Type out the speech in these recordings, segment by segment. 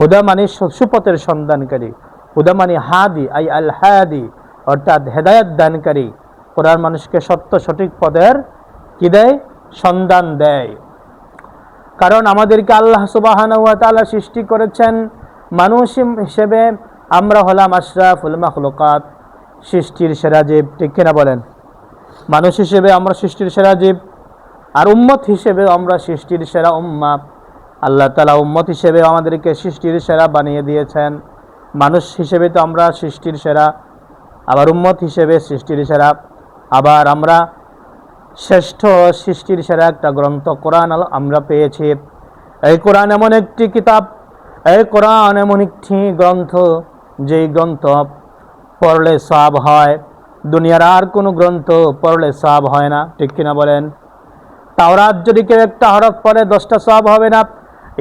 হুদা মানে সুপথের সন্ধানকারী, হুদা মানে হাদি আই আল হাদি, অর্থাৎ হেদায়েত দানকারী। কোরআন মানুষকে সত্য সঠিক পথের কি দেয়? সন্ধান দেয়। কারণ আমাদেরকে আল্লাহ সুবহানাহু ওয়া তাআলা সৃষ্টি করেছেন মানুষ হিসেবে। আমরা হলাম আশরাফুল মাখলুকাত, সৃষ্টির সেরা জীব, ঠিক কিনা বলেন? মানুষ হিসেবে আমরা সৃষ্টির সেরা জীব, আর উম্মত হিসেবে আমরা সৃষ্টির সেরা উম্মাহ। আল্লাহ তাআলা উম্মত হিসেবে আমাদেরকে সৃষ্টির সেরা বানিয়ে দিয়েছেন। মানুষ হিসেবে তো আমরা সৃষ্টির সেরা, আবার উম্মত হিসেবে সৃষ্টির সেরা, আবার আমরা শ্রেষ্ঠ সৃষ্টির সেরা একটা গ্রন্থ কোরআন আমরা পেয়েছি। এই কোরআন এমন একটি কিতাব, এই কোরআন এমন একটি গ্রন্থ, যেই গ্রন্থ পড়লে সওয়াব হয়। দুনিয়ার আর কোনো গ্রন্থ পড়লে সওয়াব হয় না, ঠিক কিনা বলেন? তাওরাত যদি কেউ একটা হরফ পড়ে 10টা সওয়াব হবে না।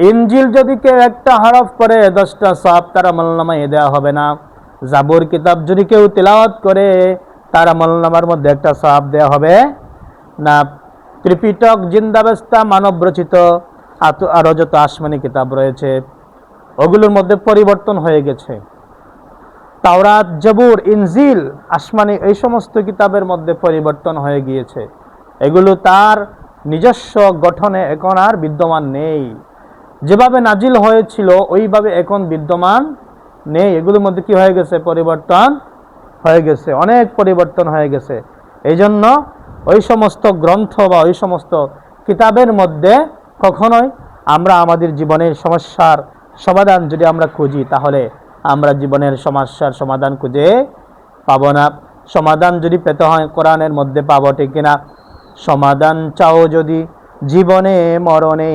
ইনজিল যদি কেউ একটা হরফ পড়ে 10টা সওয়াব তার আমলনামায় দেওয়া হবে না। জাবুর কিতাব যদি কেউ তিলাওয়াত করে তার আমলনামার মধ্যে একটা সওয়াব দেওয়া হবে না। ত্রিপিটক, জিন্দাবেস্তা, মানব রচিত আরও যত আসমানি কিতাব রয়েছে ওগুলোর মধ্যে পরিবর্তন হয়ে গেছে। তাওরাত, জাবুর, ইনজিল, আসমানি এই সমস্ত কিতাবের মধ্যে পরিবর্তন হয়ে গিয়েছে। এগুলো তার নিজস্ব গঠনে এখন আর বিদ্যমান নেই। যেভাবে নাজিল হয়েছিল ওইভাবে এখন বিদ্যমান নেই। এগুলোর মধ্যে কি হয়ে গেছে? পরিবর্তন হয়ে গেছে, অনেক পরিবর্তন হয়ে গেছে। এই জন্য ওই সমস্ত গ্রন্থ বা ওই সমস্ত কিতাবের মধ্যে কখনোই আমরা আমাদের জীবনের সমস্যার সমাধান যদি আমরা খুঁজি, তাহলে আমরা জীবনের সমস্যার সমাধান খুঁজে পাবো না। সমাধান যদি পেতে হয় কোরআনের মধ্যে পাবো, ঠিক কিনা? সমাধান চাও যদি জীবনে মরণে,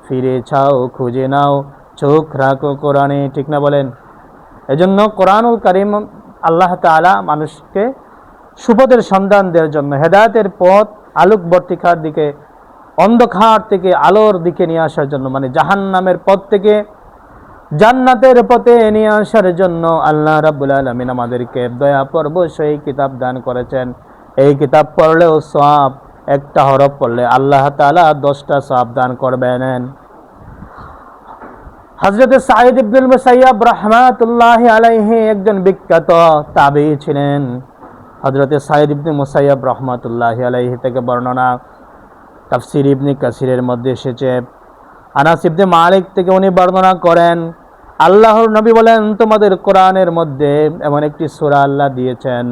ফিরে চাও খুঁজে নাও চোখ রাখো কোরআনে, ঠিক না বলেন? এজন্য কোরআনুল কারীম আল্লাহ তাআলা মানুষকে সুপথের সন্ধান দেওয়ার জন্য, হেদায়েতের পথ, আলোকবর্তিকার দিকে, অন্ধকার থেকে আলোর দিকে নিয়ে আসার জন্য, মানে জাহান্নামের পথ থেকে জান্নাতের পথে নিয়ে আসার জন্য আল্লাহ রাব্বুল আলামিন আমাদেরকে দয়া পরবশই কিতাব দান করেছেন। এই কিতাব পড়লেও সওয়াব, একটা হরফ পড়লে আল্লাহ তাআলা 10টা সওয়াব দান করবেন। হযরত সাঈদ ইবনুল মুসাইয়্যিব রাহমাতুল্লাহি আলাইহি একজন বিখ্যাত তাবেঈ ছিলেন। হযরত সাঈদ ইবনে মুসাইয়্যিব রাহমাতুল্লাহি আলাইহি থেকে বর্ণনা তাফসীর ইবনে কাসিরের মধ্যে এসেছে। আনাস ইবনে মালিক থেকে উনি বর্ণনা করেন, আল্লাহর নবী বলেন, তোমাদের কোরআনের মধ্যে এমন একটি সূরা আল্লাহ দিয়েছেন।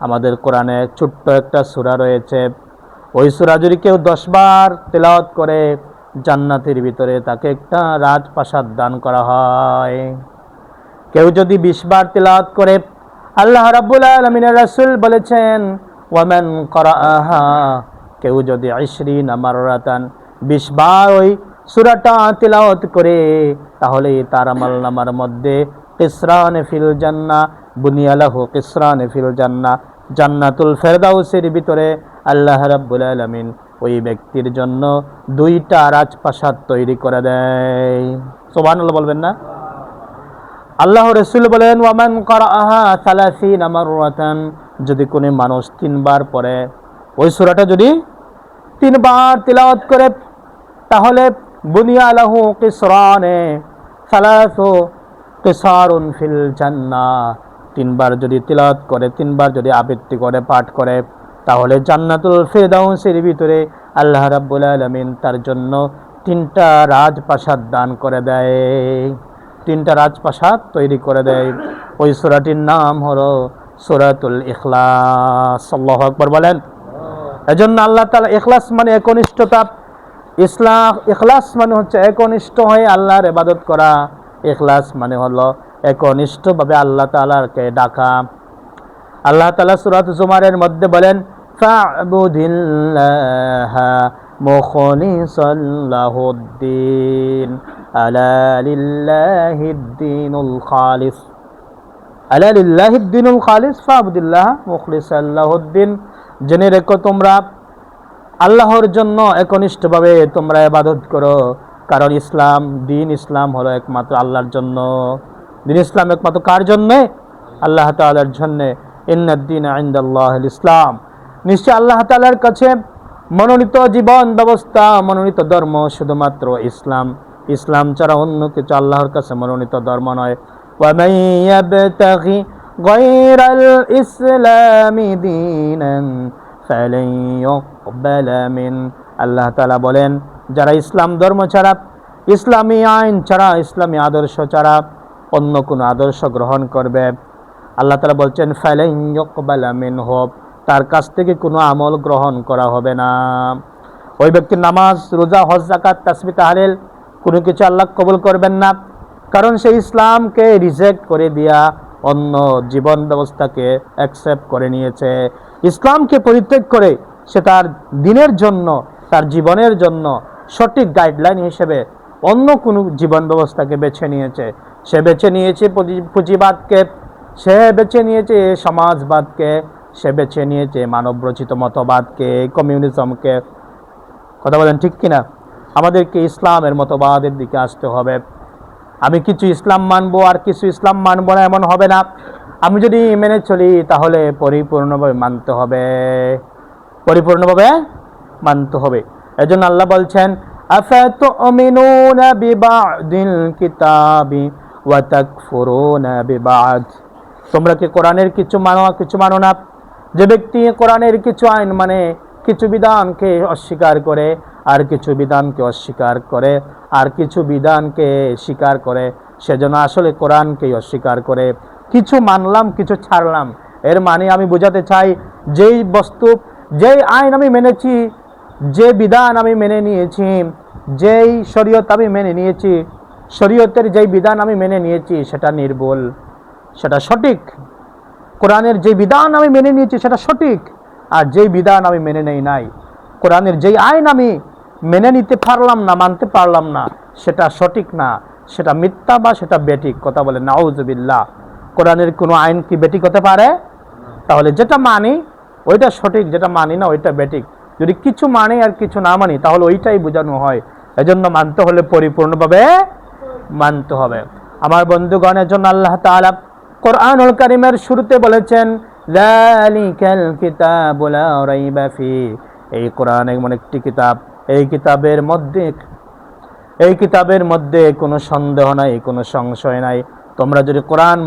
আমাদের কোরআনে ছোট্ট একটা সূরা রয়েছে, ওই সূরা যদি কেউ 10 বার তেলাওয়াত করে জান্নাতের ভিতরে তাকে একটা রাজপ্রাসাদ দান করা হয়। কেউ যদি 20 বার তেলাওয়াত করে, আল্লাহ রাব্বুল আলামিনের রাসূল বলেছেন, ওয়ামান করাআহা, কেউ যদি 20 মাররাতান 20 বার ওই সূরাটা তেলাওয়াত করে, তাহলে তার আমলনামার মধ্যে কিসরান ফিল জান্নাহ, বুনিয়া লাহু কিসরান ফিল জান্নাহ, জান্নাতুল ফেরদাউসের ভিতরে আল্লাহ রাব্বুল আলামিন ওই ব্যক্তির জন্য 2টা রাজপ্রাসাদ তৈরি করে দেয়। সুবহানাল্লাহ বলবেন না? আল্লাহ রাসূল বলেন, ওয়ামান করাআহা 30 মাররাতান, যদি কোনো মানুষ 3 বার পড়ে, ওই সূরাটা যদি 3 বার তিলাওয়াত করে, তাহলে বুনিয়া লাহু কিসরানে সালাসু কিসারুন ফিল জান্নাহ, 3 বার যদি তিলাওয়াত করে, 3 বার যদি আবৃত্তি করে, পাঠ করে, তাহলে জান্নাতুল ফেরদাউসের ভিতরে আল্লাহ রাব্বুল আলামিন তার জন্য 3টা রাজপ্রাসাদ দান করে দেয়, 3টা রাজপ্রাসাদ তৈরি করে দেয়। ওই সূরাটির নাম হলো সূরাতুল ইখলাস। আল্লাহু আকবার বলেন। এজন্য আল্লাহ তাআলা, ইখলাস মানে একনিষ্ঠতা, ইখলাস মানে হচ্ছে একনিষ্ঠ হয়ে আল্লাহর ইবাদত করা। ইখলাস মানে হলো একনিষ্ঠভাবে আল্লাহ তাআলাকে ডাকা। আল্লাহ তাআলা সূরা জুমারের মধ্যে বলেন, ফা'বুদিল্লাহা মুখলিসাল লাহুদ্দিন, আলা লিল্লাহিদ্দীনুল খালিস, আলা লিল্লাহিদ্দীনুল খালিস ফা'বুদিল্লাহা মুখলিসাল লাহুদ্দিন। জেনে রেখো তোমরা আল্লাহর জন্য একনিষ্ঠভাবে তোমরা ইবাদত করো, কারণ ইসলাম, দ্বীন ইসলাম হলো একমাত্র আল্লাহর জন্য। দ্বীন ইসলাম একমাত্র কার জন্য? আল্লাহ তাআলার জন্য। ইন্নাদ-দীনা ইনদাল্লাহিল ইসলাম, নিশ্চয় আল্লাহ তাআলার কাছে মনোনীত জীবন ব্যবস্থা, মনোনীত ধর্ম শুধুমাত্র ইসলাম। ইসলাম ছাড়া অন্য কিছু আল্লাহর কাছে মনোনীত ধর্ম নয়। وَمَن يَبْتَغِ غَيْرَ الْإِسْلَامِ دِينًا فَلَن يُقْبَلَ مِنْهُ। আল্লাহ তাআলা বলেন, যারা ইসলাম ধর্ম ছাড়া, ইসলামী আইন ছাড়া, ইসলামী আদর্শ ছাড়া অন্য কোনো আদর্শ গ্রহণ করবে, আল্লাহ তাআলা বলছেন ফালান ইউকবালা মিনহু, তার কাছ থেকে কোনো আমল গ্রহণ করা হবে না। ওই ব্যক্তির নামাজ, রোজা, হজ, যাকাত, তাসবিহ, তাহলিল কোনো কিছু আল্লাহ কবুল করবেন না, কারণ সে ইসলামকে রিজেক্ট করে দিয়া অন্য জীবন ব্যবস্থাকে অ্যাকসেপ্ট করে নিয়েছে। ইসলামকে পরিত্যাগ করে সে তার দিনের জন্য, তার জীবনের জন্য সঠিক গাইডলাইন হিসেবে অন্য কোনো জীবন ব্যবস্থাকে বেছে নিয়েছে। সে বেছে নিয়েছে পুঁজিবাদকে, সে বেছে নিয়েছে সমাজবাদকে, সে বেছে নিয়েছে মানবরচিত মতবাদকে, কমিউনিজমকে। কথা বলেন ঠিক কিনা? আমাদেরকে ইসলামের মতবাদের দিকে আসতে হবে। আমি কিছু ইসলাম মানবো আর কিছু ইসলাম মানবো না এমন হবে না। আমি যদি মেনে চলি তাহলে পরিপূর্ণভাবে মানতে হবে, পরিপূর্ণভাবে মানতে হবে। এজন্য আল্লাহ বলছেন আফাতুমিনুনা বিবাদিল কিতাবি ওয়া তাকফুরুনা বিবাদ। তোমরা কি কোরআনের কিছু মানো আর কিছু মানো না? যে ব্যক্তি কোরআনের কিছু আইন মানে, কিছু বিধানকে অস্বীকার করে, আর কিছু বিধানকে অস্বীকার করে, আর কিছু বিধানকে স্বীকার করে, সেজন্য আসলে কোরআনকেই অস্বীকার করে। কিছু মানলাম, কিছু ছাড়লাম, এর মানে আমি বোঝাতে চাই যেই বস্তু, যেই আইন আমি মেনেছি, যে বিধান আমি মেনে নিয়েছি, যেই শরীয়ত আমি মেনে নিয়েছি, শরীয়তের যেই বিধান আমি মেনে নিয়েছি সেটা নির্ভুল, সেটা সঠিক। কোরআনের যে বিধান আমি মেনে নিয়েছি সেটা সঠিক, আর যেই বিধান আমি মেনে নেই নাই, কোরআনের যেই আইন আমি মেনে নিতে পারলাম না, মানতে পারলাম না, সেটা সঠিক না, সেটা মিথ্যা বা সেটা বেঠিক। কথা বলে নাউজুবিল্লাহ। কোরআনের কোনো আইন কি বেঠিক হতে পারে? তাহলে যেটা মানি ওইটা সঠিক, যেটা মানি না ওইটা বেঠিক। যদি কিছু মানি আর কিছু না মানি তাহলে ওইটাই বোঝানো হয়। এজন্য মানতে হলে পরিপূর্ণভাবে মানতে হবে। আমার বন্ধুগণের জন্য আল্লাহ তাআলা কোরআনুল কারীমের শুরুতে বলেছেন যালিকাল কিতাবু লা রাইবা ফি। এই কোরআন এমন একটি কিতাব, এই কিতাবের মধ্যে কোনো সন্দেহ নাই, কোনো সংশয় নাই। তোমরা যদি কোরআন